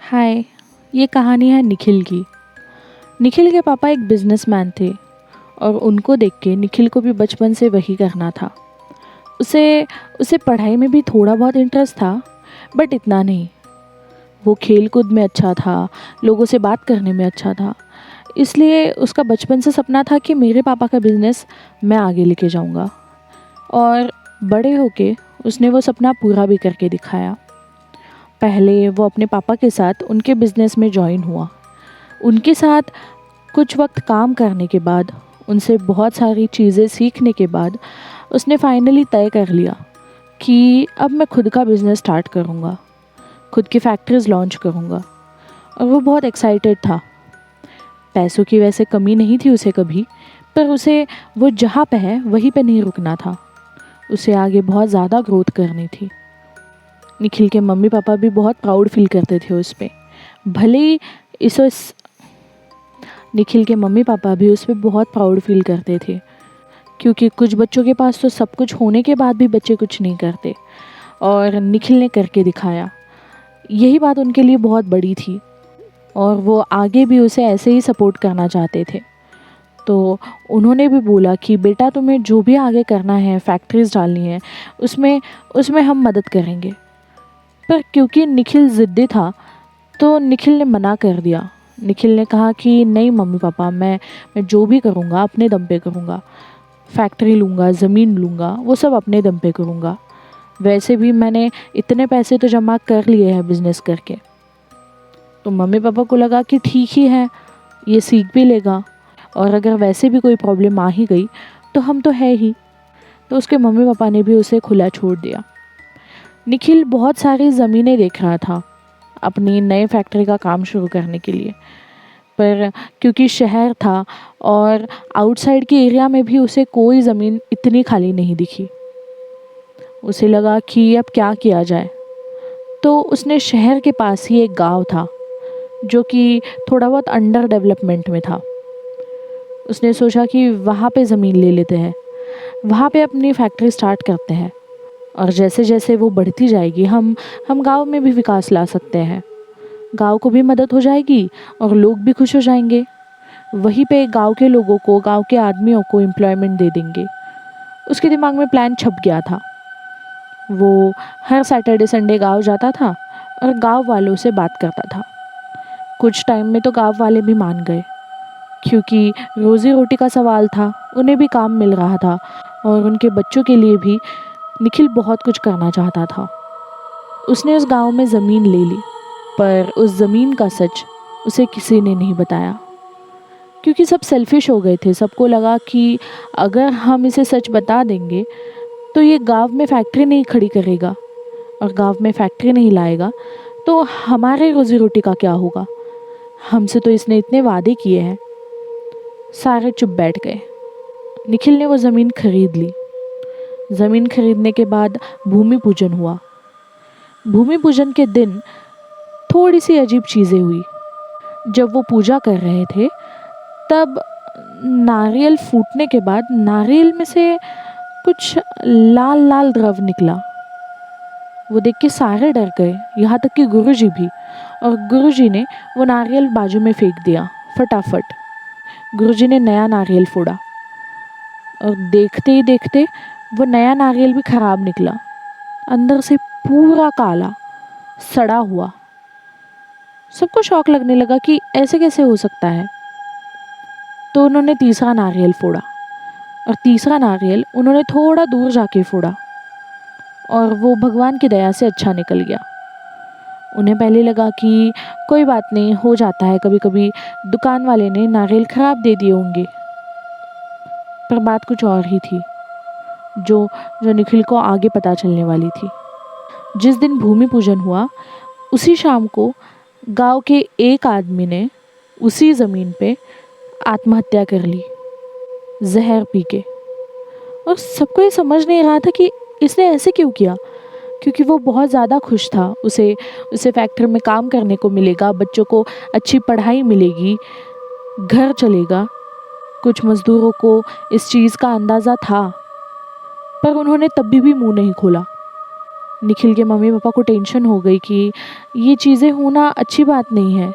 हाय। ये कहानी है निखिल की। निखिल के पापा एक बिजनेसमैन थे और उनको देख के निखिल को भी बचपन से वही करना था। उसे उसे पढ़ाई में भी थोड़ा बहुत इंटरेस्ट था, बट इतना नहीं। वो खेल कूद में अच्छा था, लोगों से बात करने में अच्छा था। इसलिए उसका बचपन से सपना था कि मेरे पापा का बिज़नेस मैं आगे लेके जाऊंगा। और बड़े होके उसने वो सपना पूरा भी करके दिखाया। पहले वो अपने पापा के साथ उनके बिज़नेस में जॉइन हुआ। उनके साथ कुछ वक्त काम करने के बाद, उनसे बहुत सारी चीज़ें सीखने के बाद उसने फाइनली तय कर लिया कि अब मैं खुद का बिज़नेस स्टार्ट करूँगा, खुद की फैक्ट्रीज़ लॉन्च करूँगा। और वो बहुत एक्साइटेड था। पैसों की वैसे कमी नहीं थी उसे कभी, पर उसे वो जहाँ पे है वहीं पे नहीं रुकना था। उसे आगे बहुत ज़्यादा ग्रोथ करनी थी। निखिल के मम्मी पापा भी बहुत प्राउड फील करते थे उस पर। भले ही इस निखिल के मम्मी पापा भी उस पर बहुत प्राउड फील करते थे, क्योंकि कुछ बच्चों के पास तो सब कुछ होने के बाद भी बच्चे कुछ नहीं करते, और निखिल ने करके दिखाया। यही बात उनके लिए बहुत बड़ी थी और वो आगे भी उसे ऐसे ही सपोर्ट करना चाहते थे। तो उन्होंने भी बोला कि बेटा, तुम्हें जो भी आगे करना है, फैक्ट्रीज डालनी है, उसमें उसमें हम मदद करेंगे। पर क्योंकि निखिल ज़िद्दी था तो निखिल ने मना कर दिया। निखिल ने कहा कि नहीं मम्मी पापा, मैं जो भी करूँगा अपने दम पे करूँगा। फैक्ट्री लूँगा, ज़मीन लूँगा, वो सब अपने दम पे करूँगा। वैसे भी मैंने इतने पैसे तो जमा कर लिए हैं बिज़नेस करके। तो मम्मी पापा को लगा कि ठीक ही है, ये सीख भी लेगा, और अगर वैसे भी कोई प्रॉब्लम आ ही गई तो हम तो है ही। तो उसके मम्मी पापा ने भी उसे खुला छोड़ दिया। निखिल बहुत सारी ज़मीनें देख रहा था अपनी नए फैक्ट्री का काम शुरू करने के लिए, पर क्योंकि शहर था और आउटसाइड के एरिया में भी उसे कोई ज़मीन इतनी खाली नहीं दिखी। उसे लगा कि अब क्या किया जाए। तो उसने शहर के पास ही एक गांव था जो कि थोड़ा बहुत अंडर डेवलपमेंट में था। उसने सोचा कि वहाँ पे ज़मीन ले लेते हैं, वहाँ पे अपनी फैक्ट्री स्टार्ट करते हैं, और जैसे जैसे वो बढ़ती जाएगी हम गांव में भी विकास ला सकते हैं। गांव को भी मदद हो जाएगी और लोग भी खुश हो जाएंगे। वहीं पे गांव के लोगों को, गांव के आदमियों को एम्प्लॉयमेंट दे देंगे। उसके दिमाग में प्लान छप गया था। वो हर सैटरडे संडे गांव जाता था और गांव वालों से बात करता था। कुछ टाइम में तो गांव वाले भी मान गए, क्योंकि रोज़ी रोटी का सवाल था, उन्हें भी काम मिल रहा था, और उनके बच्चों के लिए भी निखिल बहुत कुछ करना चाहता था। उसने उस गांव में ज़मीन ले ली, पर उस ज़मीन का सच उसे किसी ने नहीं बताया, क्योंकि सब सेल्फिश हो गए थे। सबको लगा कि अगर हम इसे सच बता देंगे तो ये गांव में फैक्ट्री नहीं खड़ी करेगा, और गांव में फैक्ट्री नहीं लाएगा तो हमारे रोज़ी रोटी का क्या होगा। हमसे तो इसने इतने वादे किए हैं। सारे चुप बैठ गए। निखिल ने वो ज़मीन खरीद ली। ज़मीन खरीदने के बाद भूमि पूजन हुआ। भूमि पूजन के दिन थोड़ी सी अजीब चीज़ें हुई। जब वो पूजा कर रहे थे तब नारियल फूटने के बाद नारियल में से कुछ लाल लाल द्रव निकला। वो देख के सारे डर गए, यहाँ तक कि गुरुजी भी। और गुरुजी ने वो नारियल बाजू में फेंक दिया फटाफट। गुरुजी ने नया नारियल फोड़ा, और देखते ही देखते वो नया नारियल भी खराब निकला, अंदर से पूरा काला, सड़ा हुआ। सबको शौक लगने लगा कि ऐसे कैसे हो सकता है। तो उन्होंने तीसरा नारियल फोड़ा, और तीसरा नारियल उन्होंने थोड़ा दूर जाके फोड़ा, और वो भगवान की दया से अच्छा निकल गया। उन्हें पहले लगा कि कोई बात नहीं, हो जाता है कभी कभी, दुकान वाले ने नारियल खराब दे दिए होंगे। पर बात कुछ और ही थी, जो जो निखिल को आगे पता चलने वाली थी। जिस दिन भूमि पूजन हुआ उसी शाम को गांव के एक आदमी ने उसी ज़मीन पे आत्महत्या कर ली, जहर पी के। और सबको ये समझ नहीं रहा था कि इसने ऐसे क्यों किया, क्योंकि वो बहुत ज़्यादा खुश था। उसे उसे फैक्ट्री में काम करने को मिलेगा, बच्चों को अच्छी पढ़ाई मिलेगी, घर चलेगा। कुछ मज़दूरों को इस चीज़ का अंदाज़ा था, पर उन्होंने तभी भी मुंह नहीं खोला। निखिल के मम्मी पापा को टेंशन हो गई कि ये चीज़ें होना अच्छी बात नहीं है,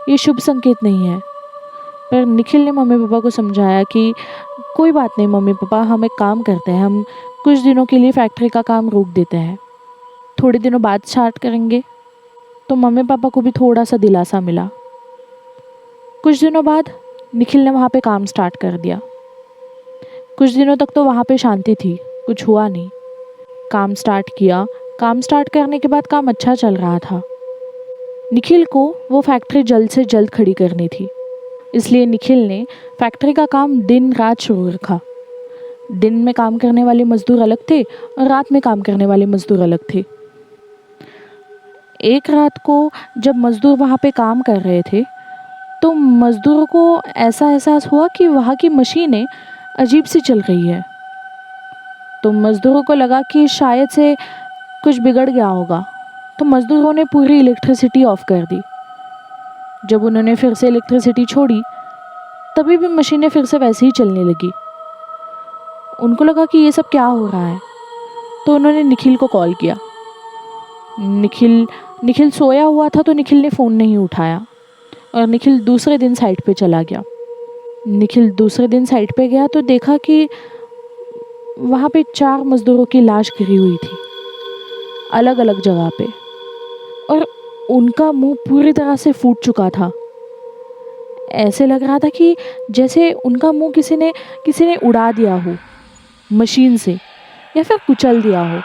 ये शुभ संकेत नहीं है। पर निखिल ने मम्मी पापा को समझाया कि कोई बात नहीं मम्मी पापा, हम एक काम करते हैं, हम कुछ दिनों के लिए फैक्ट्री का काम रोक देते हैं, थोड़े दिनों बाद स्टार्ट करेंगे। तो मम्मी पापा को भी थोड़ा सा दिलासा मिला। कुछ दिनों बाद निखिल ने वहाँ पे काम स्टार्ट कर दिया। कुछ दिनों तक तो वहाँ पे शांति थी, कुछ हुआ नहीं। काम स्टार्ट किया, काम स्टार्ट करने के बाद काम अच्छा चल रहा था। निखिल को वो फैक्ट्री जल्द से जल्द खड़ी करनी थी, इसलिए निखिल ने फैक्ट्री का काम दिन रात शुरू रखा। दिन में काम करने वाले मजदूर अलग थे और रात में काम करने वाले मजदूर अलग थे। एक रात को जब मजदूर वहाँ पे काम कर रहे थे तो मजदूरों को ऐसा एहसास हुआ कि वहाँ की मशीनें अजीब सी चल रही है। तो मजदूरों को लगा कि शायद से कुछ बिगड़ गया होगा, तो मजदूरों ने पूरी इलेक्ट्रिसिटी ऑफ कर दी। जब उन्होंने फिर से इलेक्ट्रिसिटी छोड़ी तभी भी मशीनें फिर से वैसे ही चलने लगी। उनको लगा कि ये सब क्या हो रहा है, तो उन्होंने निखिल को कॉल किया। निखिल सोया हुआ था, तो निखिल ने फ़ोन नहीं उठाया और निखिल दूसरे दिन साइट पे चला गया। निखिल दूसरे दिन साइट पे गया तो देखा कि वहाँ पे 4 मजदूरों की लाश गिरी हुई थी, अलग अलग जगह पे, और उनका मुंह पूरी तरह से फूट चुका था। ऐसे लग रहा था कि जैसे उनका मुंह किसी ने उड़ा दिया हो मशीन से, या फिर कुचल दिया हो।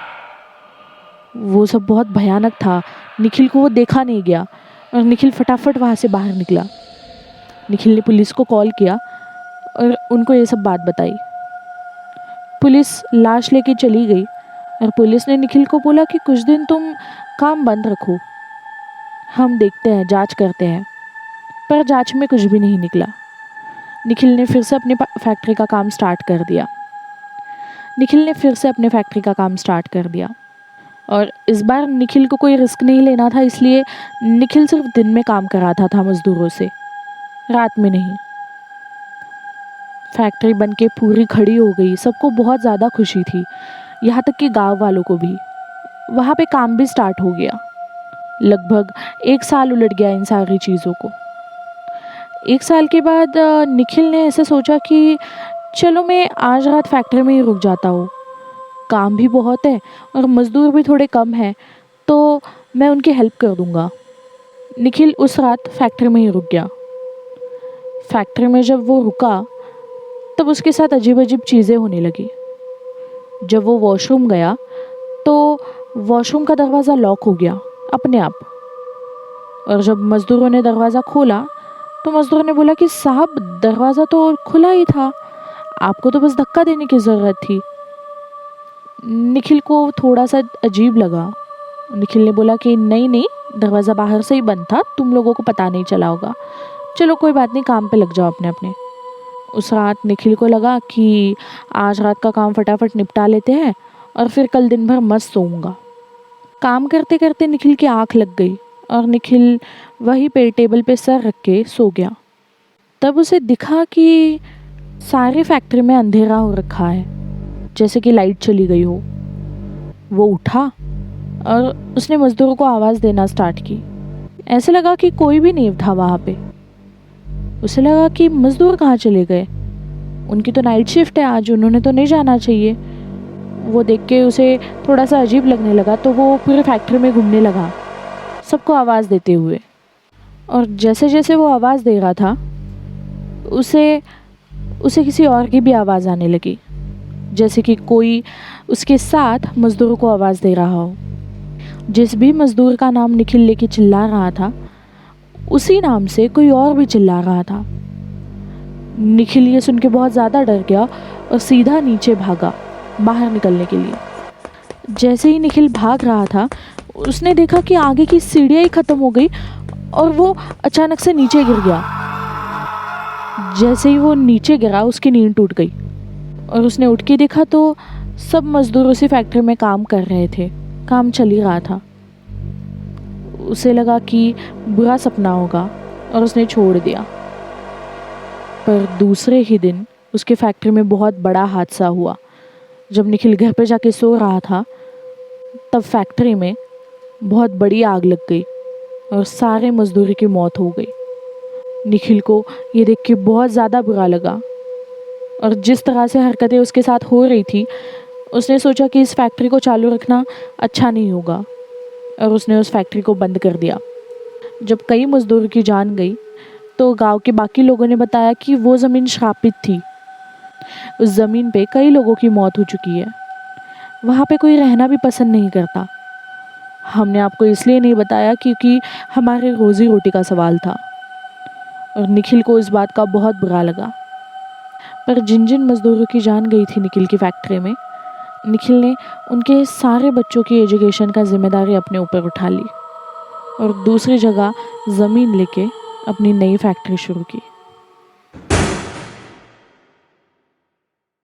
वो सब बहुत भयानक था। निखिल को वो देखा नहीं गया और निखिल फटाफट वहाँ से बाहर निकला। निखिल ने पुलिस को कॉल किया और उनको ये सब बात बताई। पुलिस लाश लेके चली गई और पुलिस ने निखिल को बोला कि कुछ दिन तुम काम बंद रखो, हम देखते हैं, जांच करते हैं। पर जांच में कुछ भी नहीं निकला। निखिल ने फिर से अपने फैक्ट्री का काम स्टार्ट कर दिया और इस बार निखिल को कोई रिस्क नहीं लेना था, इसलिए निखिल सिर्फ दिन में काम कराता था मजदूरों से, रात में नहीं। फैक्ट्री बन के पूरी खड़ी हो गई। सबको बहुत ज़्यादा खुशी थी, यहाँ तक कि गांव वालों को भी। वहाँ पे काम भी स्टार्ट हो गया। लगभग 1 साल उलट गया इन सारी चीज़ों को। 1 साल के बाद निखिल ने ऐसे सोचा कि चलो मैं आज रात फैक्ट्री में ही रुक जाता हूँ, काम भी बहुत है और मज़दूर भी थोड़े कम हैं, तो मैं उनकी हेल्प कर दूँगा। निखिल उस रात फैक्ट्री में ही रुक गया। फैक्ट्री में जब वो रुका तब उसके साथ अजीब अजीब चीज़ें होने लगी। जब वो वॉशरूम गया तो वॉशरूम का दरवाज़ा लॉक हो गया अपने आप, और जब मज़दूरों ने दरवाज़ा खोला तो मज़दूरों ने बोला कि साहब दरवाज़ा तो खुला ही था, आपको तो बस धक्का देने की ज़रूरत थी। निखिल को थोड़ा सा अजीब लगा। निखिल ने बोला कि नहीं, दरवाज़ा बाहर से ही बंद था, तुम लोगों को पता नहीं चला होगा, चलो कोई बात नहीं, काम पे लग जाओ अपने अपने। उस रात निखिल को लगा कि आज रात का काम फटाफट निपटा लेते हैं और फिर कल दिन भर मस्त सोऊंगा। काम करते करते निखिल की आँख लग गई और निखिल वहीं पे टेबल पे सर रख के सो गया। तब उसे दिखा कि सारी फैक्ट्री में अंधेरा हो रखा है, जैसे कि लाइट चली गई हो। वो उठा और उसने मज़दूरों को आवाज़ देना स्टार्ट की। ऐसे लगा कि कोई भी नहीं था वहाँ पे। उसे लगा कि मज़दूर कहाँ चले गए, उनकी तो नाइट शिफ्ट है आज, उन्होंने तो नहीं जाना चाहिए। वो देख के उसे थोड़ा सा अजीब लगने लगा, तो वो पूरे फैक्ट्री में घूमने लगा सबको आवाज़ देते हुए। और जैसे जैसे वो आवाज़ दे रहा था उसे किसी और की भी आवाज़ आने लगी, जैसे कि कोई उसके साथ मज़दूरों को आवाज़ दे रहा हो। जिस भी मज़दूर का नाम निखिल लेके चिल्ला रहा था उसी नाम से कोई और भी चिल्ला रहा था। निखिल ये सुन के बहुत ज़्यादा डर गया और सीधा नीचे भागा बाहर निकलने के लिए। जैसे ही निखिल भाग रहा था उसने देखा कि आगे की सीढ़ियाँ ही ख़त्म हो गई और वो अचानक से नीचे गिर गया। जैसे ही वो नीचे गिरा उसकी नींद टूट गई और उसने उठ के देखा तो सब मज़दूर उसी फैक्ट्री में काम कर रहे थे, काम चल ही रहा था। उसे लगा कि बुरा सपना होगा और उसने छोड़ दिया। पर दूसरे ही दिन उसके फैक्ट्री में बहुत बड़ा हादसा हुआ। जब निखिल घर पे जाके सो रहा था तब फैक्ट्री में बहुत बड़ी आग लग गई और सारे मज़दूरों की मौत हो गई। निखिल को ये देख के बहुत ज़्यादा बुरा लगा और जिस तरह से हरकतें उसके साथ हो रही थी, उसने सोचा कि इस फैक्ट्री को चालू रखना अच्छा नहीं होगा और उसने उस फैक्ट्री को बंद कर दिया। जब कई मज़दूरों की जान गई तो गांव के बाकी लोगों ने बताया कि वो ज़मीन श्रापित थी। उस ज़मीन पे कई लोगों की मौत हो चुकी है। वहाँ पे कोई रहना भी पसंद नहीं करता। हमने आपको इसलिए नहीं बताया क्योंकि हमारे रोज़ी रोटी का सवाल था। और निखिल को इस बात का बहुत बुरा लगा। पर जिन जिन मज़दूरों की जान गई थी निखिल की फैक्ट्री में, निखिल ने उनके सारे बच्चों की एजुकेशन का जिम्मेदारी अपने ऊपर उठा ली और दूसरी जगह ज़मीन लेके अपनी नई फैक्ट्री शुरू की।